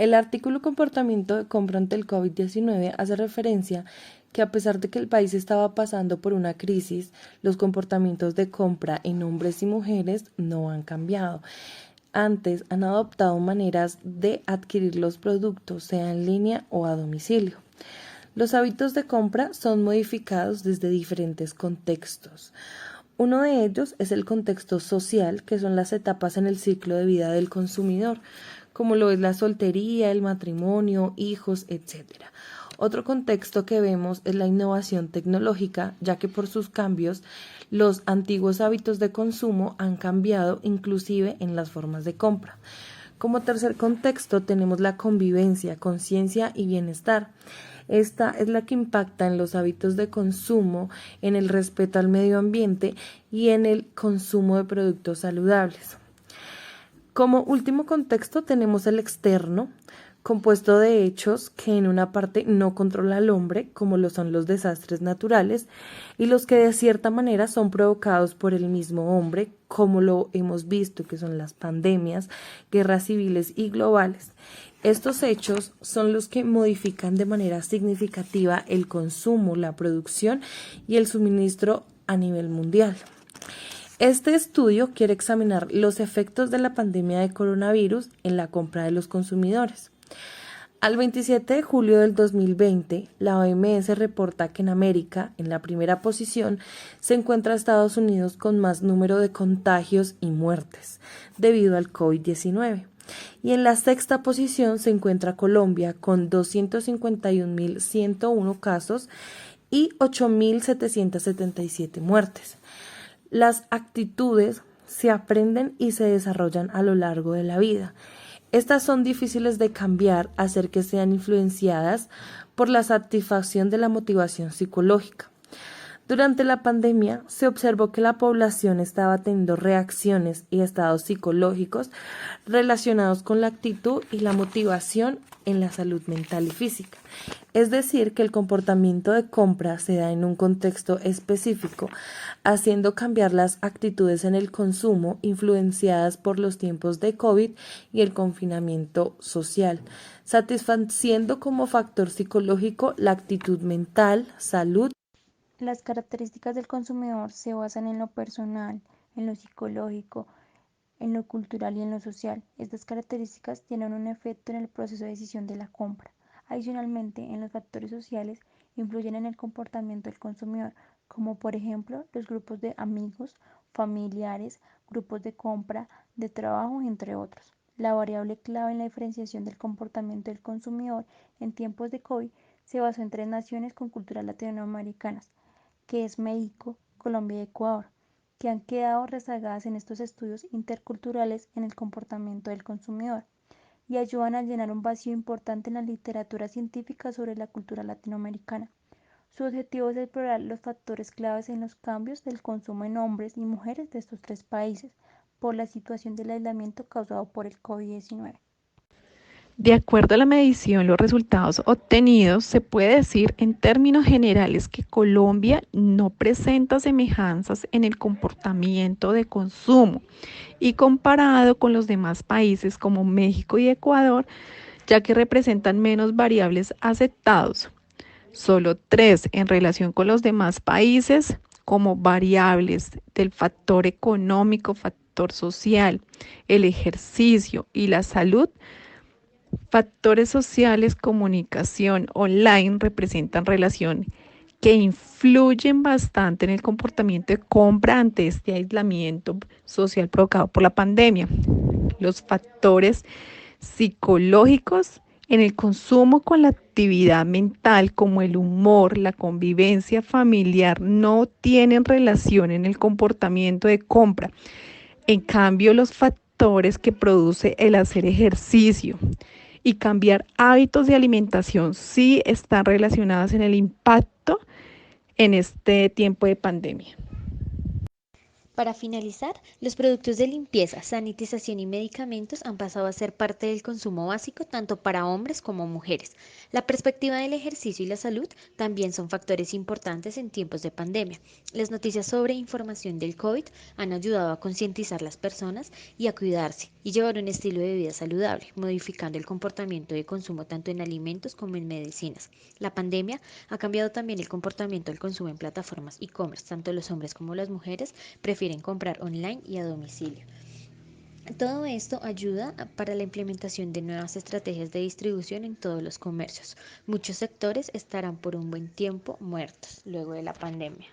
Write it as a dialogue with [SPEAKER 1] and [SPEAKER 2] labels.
[SPEAKER 1] El artículo Comportamiento de compra ante el COVID-19 hace referencia que a pesar de que el país estaba pasando por una crisis, los comportamientos de compra en hombres y mujeres no han cambiado. Antes han adoptado maneras de adquirir los productos, sea en línea o a domicilio. Los hábitos de compra son modificados desde diferentes contextos. Uno de ellos es el contexto social, que son las etapas en el ciclo de vida del consumidor, como lo es la soltería, el matrimonio, hijos, etc. Otro contexto que vemos es la innovación tecnológica, ya que por sus cambios los antiguos hábitos de consumo han cambiado inclusive en las formas de compra. Como tercer contexto tenemos la convivencia, conciencia y bienestar. Esta es la que impacta en los hábitos de consumo, en el respeto al medio ambiente y en el consumo de productos saludables. Como último contexto tenemos el externo, compuesto de hechos que en una parte no controla al hombre, como lo son los desastres naturales, y los que de cierta manera son provocados por el mismo hombre, como lo hemos visto, que son las pandemias, guerras civiles y globales. Estos hechos son los que modifican de manera significativa el consumo, la producción y el suministro a nivel mundial. Este estudio quiere examinar los efectos de la pandemia de coronavirus en la compra de los consumidores. Al 27 de julio del 2020, la OMS reporta que en América, en la primera posición, se encuentra Estados Unidos con más número de contagios y muertes debido al COVID-19. Y en la sexta posición se encuentra Colombia con 251.101 casos y 8.777 muertes. Las actitudes se aprenden y se desarrollan a lo largo de la vida. Estas son difíciles de cambiar, hacer que sean influenciadas por la satisfacción de la motivación psicológica. Durante la pandemia se observó que la población estaba teniendo reacciones y estados psicológicos relacionados con la actitud y la motivación en la salud mental y física. Es decir, que el comportamiento de compra se da en un contexto específico, haciendo cambiar las actitudes en el consumo influenciadas por los tiempos de COVID y el confinamiento social, satisfaciendo como factor psicológico la actitud mental, salud.
[SPEAKER 2] Las características del consumidor se basan en lo personal, en lo psicológico, en lo cultural y en lo social. Estas características tienen un efecto en el proceso de decisión de la compra. Adicionalmente, en los factores sociales influyen en el comportamiento del consumidor, como por ejemplo los grupos de amigos, familiares, grupos de compra, de trabajo, entre otros. La variable clave en la diferenciación del comportamiento del consumidor en tiempos de COVID se basó en 3 naciones con culturas latinoamericanas, que es México, Colombia y Ecuador, que han quedado rezagadas en estos estudios interculturales en el comportamiento del consumidor y ayudan a llenar un vacío importante en la literatura científica sobre la cultura latinoamericana. Su objetivo es explorar los factores claves en los cambios del consumo en hombres y mujeres de estos 3 países por la situación del aislamiento causado por el COVID-19.
[SPEAKER 3] De acuerdo a la medición, los resultados obtenidos, se puede decir en términos generales que Colombia no presenta semejanzas en el comportamiento de consumo y comparado con los demás países como México y Ecuador, ya que representan menos variables aceptados, solo 3 en relación con los demás países como variables del factor económico, factor social, el ejercicio y la salud. Factores sociales, comunicación online representan relación que influyen bastante en el comportamiento de compra ante este aislamiento social provocado por la pandemia. Los factores psicológicos en el consumo con la actividad mental como el humor, la convivencia familiar no tienen relación en el comportamiento de compra. En cambio, los factores que produce el hacer ejercicio y cambiar hábitos de alimentación sí están relacionados en el impacto en este tiempo de pandemia.
[SPEAKER 4] Para finalizar, los productos de limpieza, sanitización y medicamentos han pasado a ser parte del consumo básico tanto para hombres como mujeres. La perspectiva del ejercicio y la salud también son factores importantes en tiempos de pandemia. Las noticias sobre información del COVID han ayudado a concientizar a las personas y a cuidarse y llevar un estilo de vida saludable, modificando el comportamiento de consumo tanto en alimentos como en medicinas. La pandemia ha cambiado también el comportamiento del consumo en plataformas e-commerce. Tanto los hombres como las mujeres prefieren comprar online y a domicilio. Todo esto ayuda para la implementación de nuevas estrategias de distribución en todos los comercios. Muchos sectores estarán por un buen tiempo muertos luego de la pandemia.